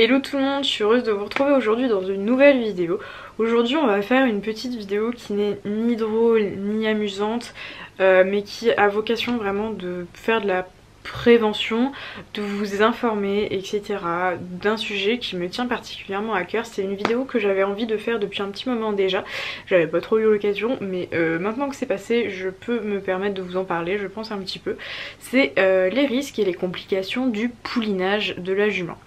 Hello tout le monde, je suis heureuse de vous retrouver aujourd'hui dans une nouvelle vidéo. Aujourd'hui on va faire une petite vidéo qui n'est ni drôle ni amusante, mais qui a vocation vraiment de faire de la prévention, de vous informer, etc. d'un sujet qui me tient particulièrement à cœur. C'est une vidéo que j'avais envie de faire depuis un petit moment déjà. J'avais pas trop eu l'occasion, mais maintenant que c'est passé, je peux me permettre de vous en parler, je pense un petit peu. C'est les risques et les complications du poulinage de la jument.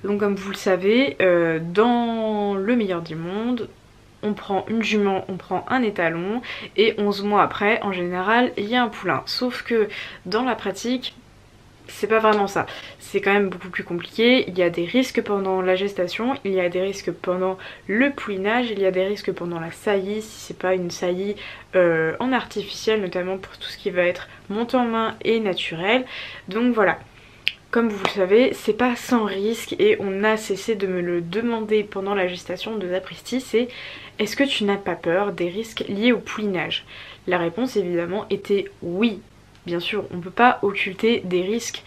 Donc comme vous le savez, dans le meilleur des mondes, on prend une jument, on prend un étalon et 11 mois après, en général, il y a un poulain. Sauf que dans la pratique, c'est pas vraiment ça. C'est quand même beaucoup plus compliqué. Il y a des risques pendant la gestation, il y a des risques pendant le poulinage, il y a des risques pendant la saillie, si c'est pas une saillie en artificiel, notamment pour tout ce qui va être monté en main et naturel. Donc voilà. Comme vous le savez, c'est pas sans risque et on a cessé de me le demander pendant la gestation de Zapristi, c'est est-ce que tu n'as pas peur des risques liés au poulinage? La réponse évidemment était oui. Bien sûr, on ne peut pas occulter des risques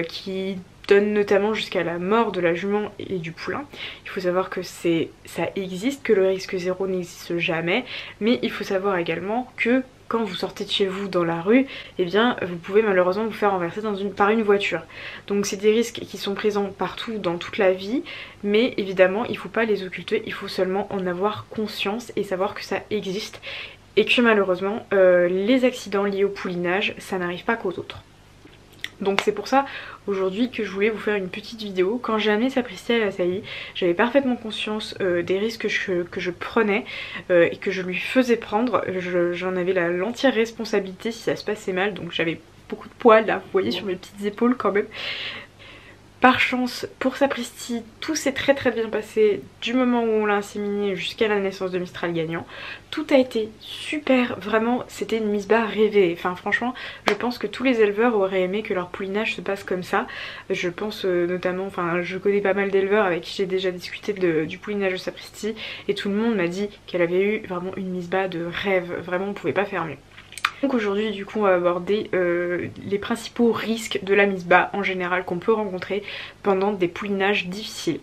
qui donnent notamment jusqu'à la mort de la jument et du poulain. Il faut savoir que ça existe, que le risque zéro n'existe jamais, mais il faut savoir également que quand vous sortez de chez vous dans la rue, eh bien vous pouvez malheureusement vous faire renverser par une voiture. Donc c'est des risques qui sont présents partout dans toute la vie, mais évidemment il ne faut pas les occulter, il faut seulement en avoir conscience et savoir que ça existe et que malheureusement les accidents liés au poulinage, ça n'arrive pas qu'aux autres. Donc c'est pour ça aujourd'hui que je voulais vous faire une petite vidéo. Quand j'ai amené Zapristi à la saillie, j'avais parfaitement conscience des risques que je prenais et que je lui faisais prendre. J'en avais l'entière responsabilité si ça se passait mal, donc j'avais beaucoup de poids là, vous voyez sur mes petites épaules quand même. Par chance, pour Zapristi, tout s'est très bien passé du moment où on l'a inséminé jusqu'à la naissance de Mistral gagnant. Tout a été super, vraiment c'était une mise bas rêvée. Enfin franchement, je pense que tous les éleveurs auraient aimé que leur poulinage se passe comme ça. Je pense notamment, enfin je connais pas mal d'éleveurs avec qui j'ai déjà discuté du poulinage de Zapristi et tout le monde m'a dit qu'elle avait eu vraiment une mise bas de rêve, vraiment on pouvait pas faire mieux. Donc aujourd'hui du coup on va aborder les principaux risques de la mise bas en général qu'on peut rencontrer pendant des poulinages difficiles.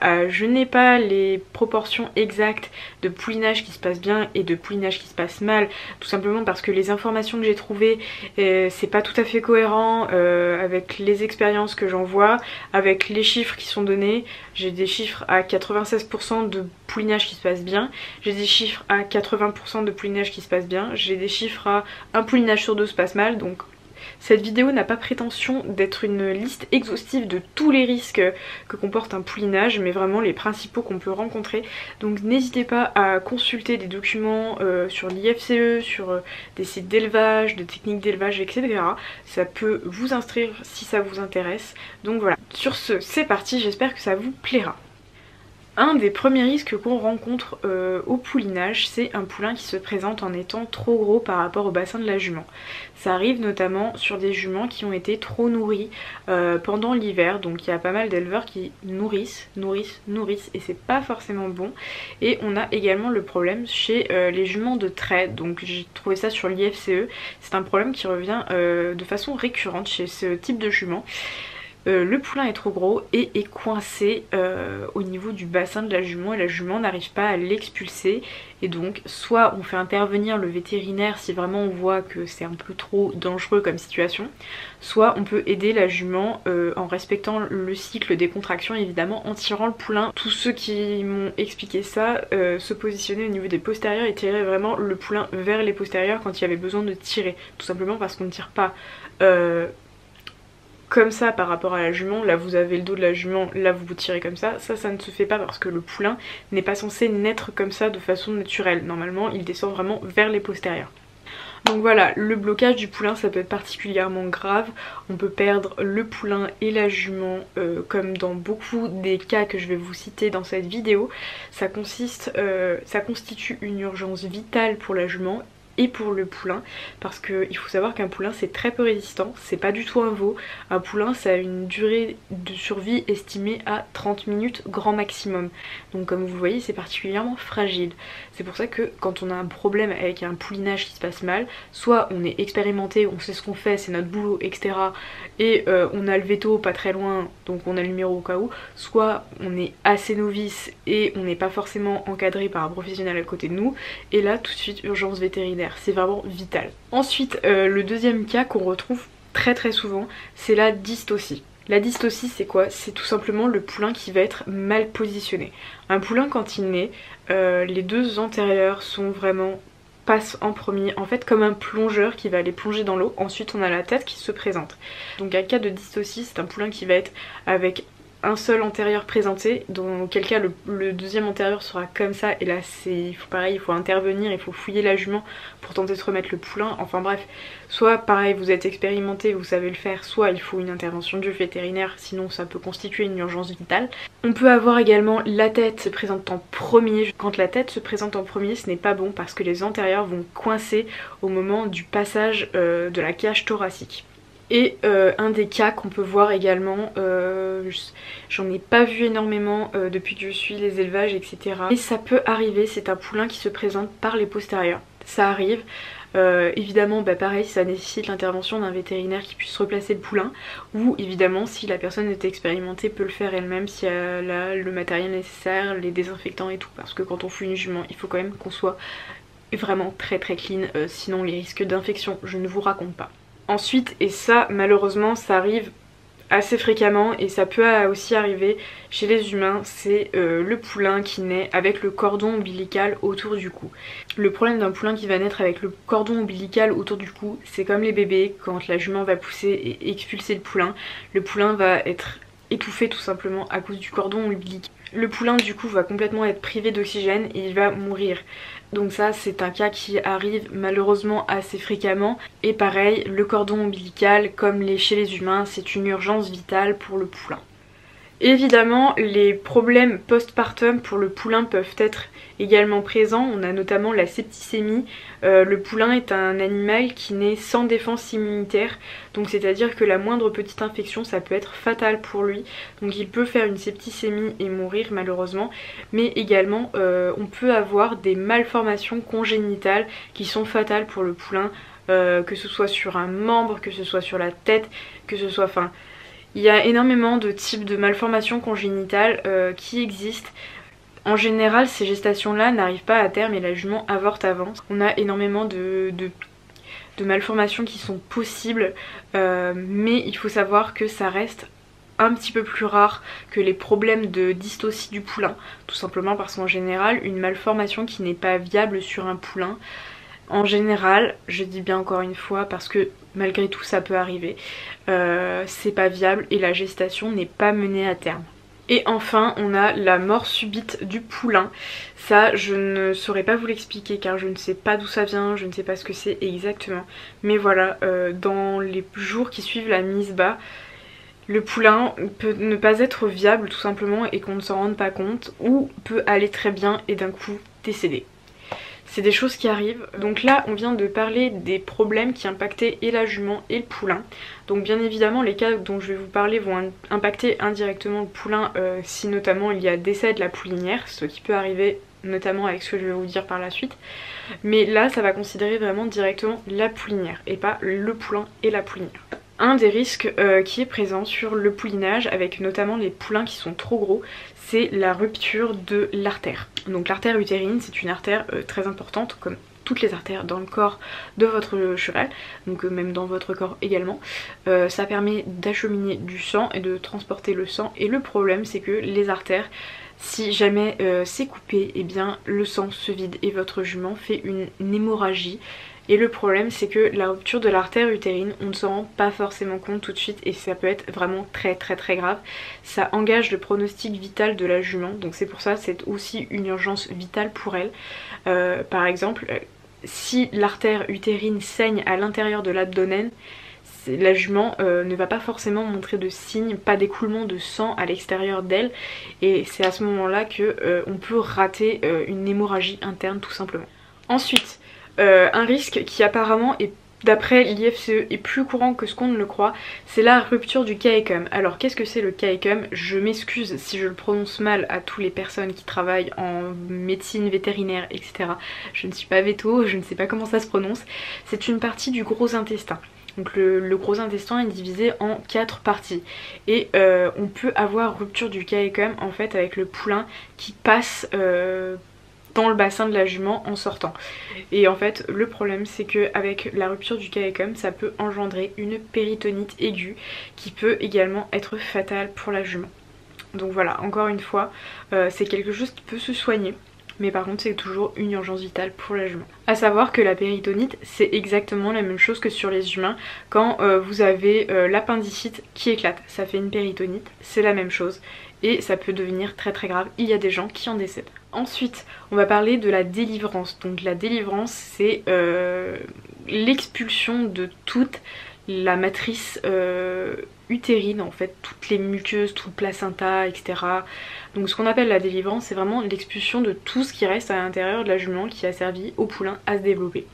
Je n'ai pas les proportions exactes de poulinage qui se passe bien et de poulinage qui se passe mal, tout simplement parce que les informations que j'ai trouvées c'est pas tout à fait cohérent avec les expériences que j'en vois, avec les chiffres qui sont donnés. J'ai des chiffres à 96% de poulinage qui se passe bien, j'ai des chiffres à 80% de poulinage qui se passe bien, j'ai des chiffres à un poulinage sur deux se passe mal, donc cette vidéo n'a pas prétention d'être une liste exhaustive de tous les risques que comporte un poulinage, mais vraiment les principaux qu'on peut rencontrer. Donc n'hésitez pas à consulter des documents sur l'IFCE, sur des sites d'élevage, de techniques d'élevage, etc. Ça peut vous instruire si ça vous intéresse. Donc voilà, sur ce, c'est parti, j'espère que ça vous plaira. Un des premiers risques qu'on rencontre au poulinage, c'est un poulain qui se présente en étant trop gros par rapport au bassin de la jument. Ça arrive notamment sur des juments qui ont été trop nourries pendant l'hiver, donc il y a pas mal d'éleveurs qui nourrissent et c'est pas forcément bon. Et on a également le problème chez les juments de trait, donc j'ai trouvé ça sur l'IFCE, c'est un problème qui revient de façon récurrente chez ce type de jument. Le poulain est trop gros et est coincé au niveau du bassin de la jument et la jument n'arrive pas à l'expulser, et donc soit on fait intervenir le vétérinaire si vraiment on voit que c'est un peu trop dangereux comme situation, soit on peut aider la jument en respectant le cycle des contractions, évidemment en tirant le poulain. Tous ceux qui m'ont expliqué ça se positionnaient au niveau des postérieurs et tiraient vraiment le poulain vers les postérieurs quand il y avait besoin de tirer, tout simplement parce qu'on ne tire pas comme ça par rapport à la jument. Là vous avez le dos de la jument, là vous tirez comme ça ne se fait pas parce que le poulain n'est pas censé naître comme ça de façon naturelle. Normalement il descend vraiment vers les postérieurs. Donc voilà, le blocage du poulain ça peut être particulièrement grave, on peut perdre le poulain et la jument comme dans beaucoup des cas que je vais vous citer dans cette vidéo. Ça constitue une urgence vitale pour la jument et pour le poulain, parce qu'il faut savoir qu'un poulain c'est très peu résistant, c'est pas du tout un veau. Un poulain ça a une durée de survie estimée à 30 minutes grand maximum, donc comme vous voyez c'est particulièrement fragile. C'est pour ça que quand on a un problème avec un poulinage qui se passe mal, soit on est expérimenté, on sait ce qu'on fait, c'est notre boulot, etc. et on a le veto pas très loin, donc on a le numéro au cas où, soit on est assez novice et on n'est pas forcément encadré par un professionnel à côté de nous, et là tout de suite urgence vétérinaire, c'est vraiment vital. Ensuite le deuxième cas qu'on retrouve très souvent, c'est la dystocie. La dystocie c'est quoi? C'est tout simplement le poulain qui va être mal positionné. Un poulain quand il naît, les deux antérieurs sont vraiment passe en premier, en fait comme un plongeur qui va aller plonger dans l'eau, ensuite on a la tête qui se présente. Donc un cas de dystocie, c'est un poulain qui va être avec un seul antérieur présenté, dans quel cas le deuxième antérieur sera comme ça, et là c'est pareil, il faut intervenir, il faut fouiller la jument pour tenter de remettre le poulain, enfin bref, soit pareil vous êtes expérimenté, vous savez le faire, soit il faut une intervention du vétérinaire, sinon ça peut constituer une urgence vitale. On peut avoir également la tête se présente en premier. Quand la tête se présente en premier, ce n'est pas bon parce que les antérieurs vont coincer au moment du passage de la cage thoracique. Et un des cas qu'on peut voir également, j'en ai pas vu énormément depuis que je suis les élevages etc. Et ça peut arriver, c'est un poulain qui se présente par les postérieurs. Ça arrive, évidemment pareil ça nécessite l'intervention d'un vétérinaire qui puisse replacer le poulain, ou évidemment si la personne est expérimentée peut le faire elle-même si elle a le matériel nécessaire, les désinfectants et tout, parce que quand on fouille une jument il faut quand même qu'on soit vraiment très clean, sinon les risques d'infection je ne vous raconte pas. Ensuite, et ça malheureusement ça arrive assez fréquemment et ça peut aussi arriver chez les humains, c'est le poulain qui naît avec le cordon ombilical autour du cou. Le problème d'un poulain qui va naître avec le cordon ombilical autour du cou, c'est comme les bébés, quand la jument va pousser et expulser le poulain va être étouffé tout simplement à cause du cordon ombilical. Le poulain du coup va complètement être privé d'oxygène et il va mourir. Donc ça c'est un cas qui arrive malheureusement assez fréquemment. Et pareil, le cordon ombilical comme chez les humains c'est une urgence vitale pour le poulain. Évidemment les problèmes post-partum pour le poulain peuvent être également présents, on a notamment la septicémie. Le poulain est un animal qui naît sans défense immunitaire, donc c'est à dire que la moindre petite infection ça peut être fatal pour lui, donc il peut faire une septicémie et mourir malheureusement, mais également on peut avoir des malformations congénitales qui sont fatales pour le poulain, que ce soit sur un membre, que ce soit sur la tête, que ce soit... enfin, il y a énormément de types de malformations congénitales qui existent. En général, ces gestations-là n'arrivent pas à terme et la jument avorte avant. On a énormément de malformations qui sont possibles, mais il faut savoir que ça reste un petit peu plus rare que les problèmes de dystocie du poulain. Tout simplement parce qu'en général, une malformation qui n'est pas viable sur un poulain, en général, je dis bien encore une fois parce que malgré tout ça peut arriver, c'est pas viable et la gestation n'est pas menée à terme. Et enfin on a la mort subite du poulain. Ça je ne saurais pas vous l'expliquer car je ne sais pas d'où ça vient, je ne sais pas ce que c'est exactement. Mais voilà, dans les jours qui suivent la mise bas, le poulain peut ne pas être viable tout simplement et qu'on ne s'en rende pas compte, ou peut aller très bien et d'un coup décéder. C'est des choses qui arrivent. Donc là on vient de parler des problèmes qui impactaient et la jument et le poulain. Donc bien évidemment les cas dont je vais vous parler vont impacter indirectement le poulain si notamment il y a décès de la poulinière, ce qui peut arriver notamment avec ce que je vais vous dire par la suite. Mais là ça va considérer vraiment directement la poulinière et pas le poulain et la poulinière. Un des risques qui est présent sur le poulinage, avec notamment les poulains qui sont trop gros, c'est la rupture de l'artère. Donc l'artère utérine, c'est une artère très importante, comme toutes les artères dans le corps de votre cheval, donc même dans votre corps également. Ça permet d'acheminer du sang et de transporter le sang, et le problème c'est que les artères, si jamais c'est coupé, eh bien le sang se vide et votre jument fait une hémorragie. Et le problème c'est que la rupture de l'artère utérine, on ne s'en rend pas forcément compte tout de suite et ça peut être vraiment très grave. Ça engage le pronostic vital de la jument, donc c'est pour ça c'est aussi une urgence vitale pour elle. Par exemple, si l'artère utérine saigne à l'intérieur de l'abdomen, la jument ne va pas forcément montrer de signes, pas d'écoulement de sang à l'extérieur d'elle, et c'est à ce moment là que on peut rater une hémorragie interne tout simplement. Ensuite, un risque qui apparemment est, d'après l'IFCE, est plus courant que ce qu'on ne le croit, c'est la rupture du caecum. Alors qu'est-ce que c'est le caecum? Je m'excuse si je le prononce mal à toutes les personnes qui travaillent en médecine vétérinaire, etc. Je ne suis pas véto, je ne sais pas comment ça se prononce. C'est une partie du gros intestin. Donc le gros intestin est divisé en 4 parties. Et on peut avoir rupture du caecum en fait avec le poulain qui passe dans le bassin de la jument en sortant. Et en fait le problème c'est que avec la rupture du caecum ça peut engendrer une péritonite aiguë qui peut également être fatale pour la jument. Donc voilà, encore une fois c'est quelque chose qui peut se soigner, mais par contre c'est toujours une urgence vitale pour la jument. A savoir que la péritonite c'est exactement la même chose que sur les humains quand vous avez l'appendicite qui éclate, ça fait une péritonite, c'est la même chose et ça peut devenir très très grave, il y a des gens qui en décèdent. Ensuite on va parler de la délivrance. Donc la délivrance c'est l'expulsion de toute la matrice utérine en fait, toutes les muqueuses, tout le placenta, etc. Donc ce qu'on appelle la délivrance c'est vraiment l'expulsion de tout ce qui reste à l'intérieur de la jument qui a servi au poulain à se développer.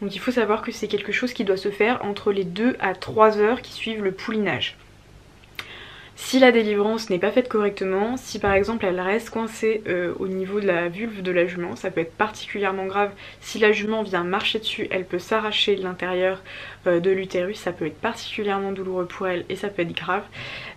Donc il faut savoir que c'est quelque chose qui doit se faire entre les 2 à 3 heures qui suivent le poulinage. Si la délivrance n'est pas faite correctement, si par exemple elle reste coincée au niveau de la vulve de la jument, ça peut être particulièrement grave. Si la jument vient marcher dessus, elle peut s'arracher de l'intérieur de l'utérus, ça peut être particulièrement douloureux pour elle et ça peut être grave.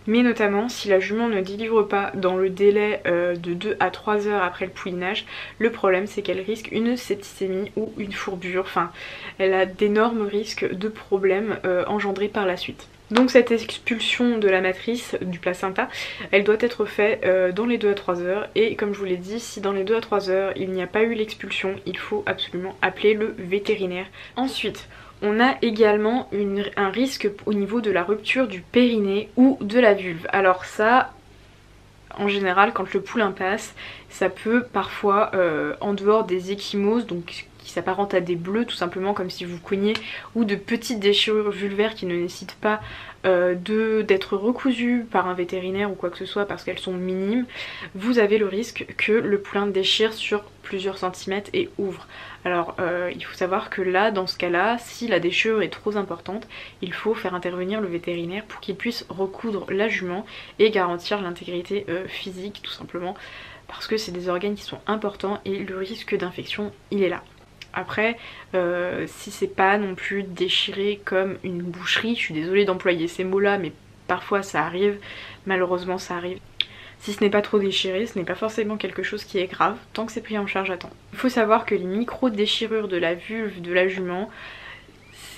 Mais notamment si la jument ne délivre pas dans le délai de 2 à 3 heures après le poulinage, le problème c'est qu'elle risque une septicémie ou une fourbure, enfin elle a d'énormes risques de problèmes engendrés par la suite. Donc cette expulsion de la matrice du placenta, elle doit être faite dans les 2 à 3 heures et comme je vous l'ai dit, si dans les 2 à 3 heures il n'y a pas eu l'expulsion, il faut absolument appeler le vétérinaire. Ensuite, on a également un risque au niveau de la rupture du périnée ou de la vulve. Alors ça, en général, quand le poulain passe, ça peut parfois, en dehors des ecchymoses, donc qui s'apparentent à des bleus tout simplement comme si vous cognez, ou de petites déchirures vulvaires qui ne nécessitent pas d'être recousues par un vétérinaire ou quoi que ce soit parce qu'elles sont minimes, vous avez le risque que le poulain déchire sur plusieurs centimètres et ouvre. Alors il faut savoir que là, dans ce cas-là, si la déchirure est trop importante, il faut faire intervenir le vétérinaire pour qu'il puisse recoudre la jument et garantir l'intégrité physique tout simplement parce que c'est des organes qui sont importants et le risque d'infection il est là. Après, si c'est pas non plus déchiré comme une boucherie, je suis désolée d'employer ces mots-là, mais parfois ça arrive, malheureusement ça arrive. Si ce n'est pas trop déchiré, ce n'est pas forcément quelque chose qui est grave, tant que c'est pris en charge à temps. Il faut savoir que les micro-déchirures de la vulve de la jument,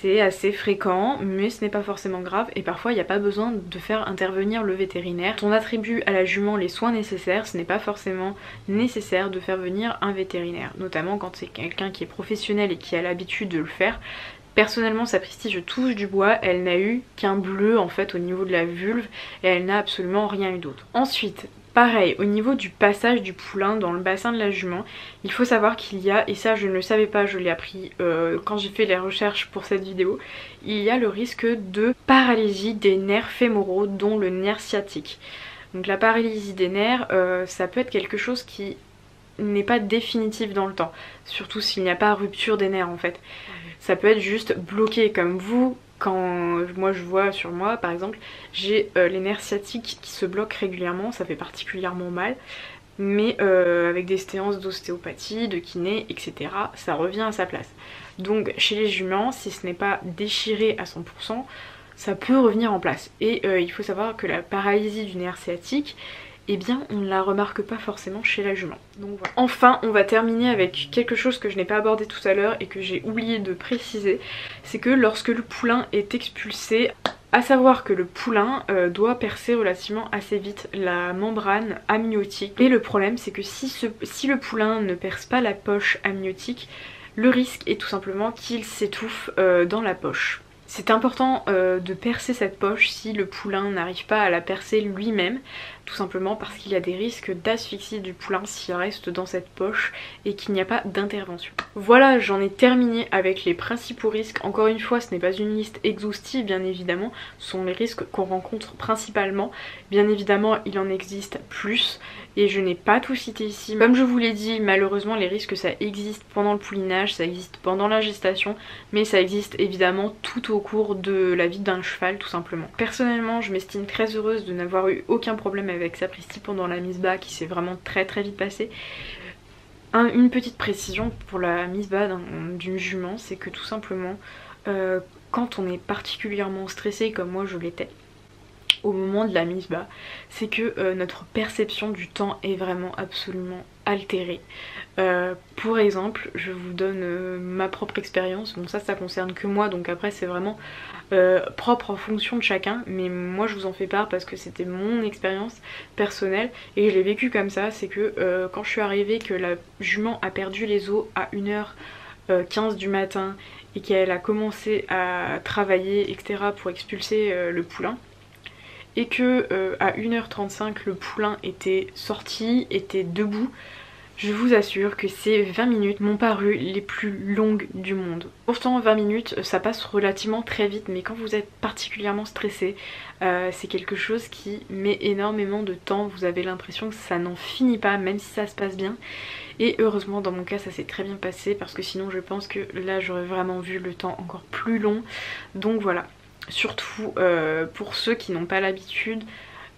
c'est assez fréquent, mais ce n'est pas forcément grave et parfois il n'y a pas besoin de faire intervenir le vétérinaire. On attribue à la jument les soins nécessaires, ce n'est pas forcément nécessaire de faire venir un vétérinaire, notamment quand c'est quelqu'un qui est professionnel et qui a l'habitude de le faire. Personnellement, Sapristi, je touche du bois, elle n'a eu qu'un bleu en fait au niveau de la vulve et elle n'a absolument rien eu d'autre. Ensuite, pareil, au niveau du passage du poulain dans le bassin de la jument, il faut savoir qu'il y a, et ça je ne le savais pas, je l'ai appris quand j'ai fait les recherches pour cette vidéo, il y a le risque de paralysie des nerfs fémoraux, dont le nerf sciatique. Donc la paralysie des nerfs, ça peut être quelque chose qui n'est pas définitif dans le temps, surtout s'il n'y a pas rupture des nerfs en fait. Ça peut être juste bloqué comme vous. Quand moi je vois sur moi par exemple, j'ai les nerfs sciatiques qui se bloquent régulièrement, ça fait particulièrement mal, mais avec des séances d'ostéopathie, de kiné, etc. ça revient à sa place. Donc chez les juments, si ce n'est pas déchiré à 100%, ça peut revenir en place. Et il faut savoir que la paralysie du nerf sciatique, eh bien on ne la remarque pas forcément chez la jument. Donc voilà. Enfin on va terminer avec quelque chose que je n'ai pas abordé tout à l'heure et que j'ai oublié de préciser, c'est que lorsque le poulain est expulsé, à savoir que le poulain doit percer relativement assez vite la membrane amniotique. Et le problème c'est que si le poulain ne perce pas la poche amniotique, le risque est tout simplement qu'il s'étouffe dans la poche. C'est important de percer cette poche si le poulain n'arrive pas à la percer lui-même, tout simplement parce qu'il y a des risques d'asphyxie du poulain s'il reste dans cette poche et qu'il n'y a pas d'intervention. Voilà, j'en ai terminé avec les principaux risques. Encore une fois, ce n'est pas une liste exhaustive bien évidemment, ce sont les risques qu'on rencontre principalement. Bien évidemment, il en existe plus et je n'ai pas tout cité ici. Comme je vous l'ai dit, malheureusement les risques ça existe pendant le poulinage, ça existe pendant la gestation, mais ça existe évidemment tout au cours de la vie d'un cheval tout simplement. Personnellement je m'estime très heureuse de n'avoir eu aucun problème avec Sapristi pendant la mise bas qui s'est vraiment très vite passée. Une petite précision pour la mise bas d'une jument, c'est que tout simplement quand on est particulièrement stressé comme moi je l'étais au moment de la mise bas, c'est que notre perception du temps est vraiment absolument altérée. Pour exemple, je vous donne ma propre expérience, bon ça concerne que moi, donc après c'est vraiment propre en fonction de chacun, mais moi je vous en fais part parce que c'était mon expérience personnelle et je l'ai vécu comme ça. C'est que quand je suis arrivée, que la jument a perdu les os à 1h15 du matin et qu'elle a commencé à travailler etc pour expulser le poulain, et que à 1h35 le poulain était sorti, était debout, je vous assure que ces 20 minutes m'ont paru les plus longues du monde. Pourtant 20 minutes ça passe relativement très vite, mais quand vous êtes particulièrement stressé, c'est quelque chose qui met énormément de temps. Vous avez l'impression que ça n'en finit pas même si ça se passe bien. Et heureusement dans mon cas ça s'est très bien passé, parce que sinon je pense que là j'aurais vraiment vu le temps encore plus long. Donc voilà. Surtout pour ceux qui n'ont pas l'habitude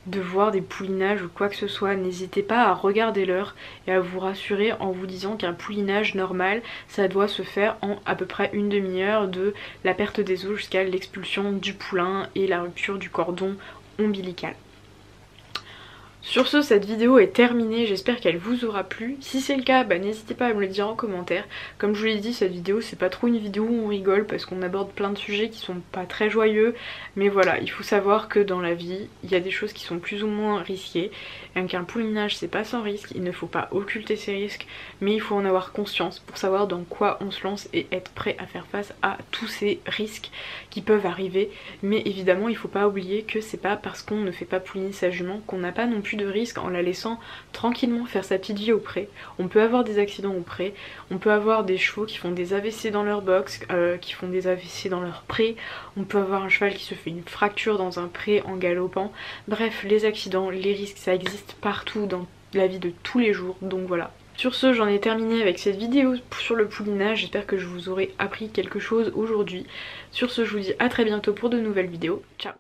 de voir des poulinages ou quoi que ce soit, n'hésitez pas à regarder l'heure et à vous rassurer en vous disant qu'un poulinage normal ça doit se faire en à peu près une demi-heure, de la perte des os jusqu'à l'expulsion du poulain et la rupture du cordon ombilical. Sur ce, cette vidéo est terminée, j'espère qu'elle vous aura plu. Si c'est le cas, n'hésitez pas à me le dire en commentaire. Comme je vous l'ai dit, cette vidéo c'est pas trop une vidéo où on rigole parce qu'on aborde plein de sujets qui sont pas très joyeux. Mais voilà, il faut savoir que dans la vie, il y a des choses qui sont plus ou moins risquées. Et qu'un poulinage c'est pas sans risque, il ne faut pas occulter ces risques, mais il faut en avoir conscience pour savoir dans quoi on se lance et être prêt à faire face à tous ces risques qui peuvent arriver. Mais évidemment, il faut pas oublier que c'est pas parce qu'on ne fait pas pouliner sa jument qu'on n'a pas non plus de risque en la laissant tranquillement faire sa petite vie au pré. On peut avoir des accidents au pré, on peut avoir des chevaux qui font des AVC dans leur box, qui font des AVC dans leur pré, on peut avoir un cheval qui se fait une fracture dans un pré en galopant. Bref, les accidents, les risques, ça existe partout dans la vie de tous les jours, donc voilà. Sur ce, j'en ai terminé avec cette vidéo sur le poulinage, j'espère que je vous aurai appris quelque chose aujourd'hui. Sur ce, je vous dis à très bientôt pour de nouvelles vidéos, ciao.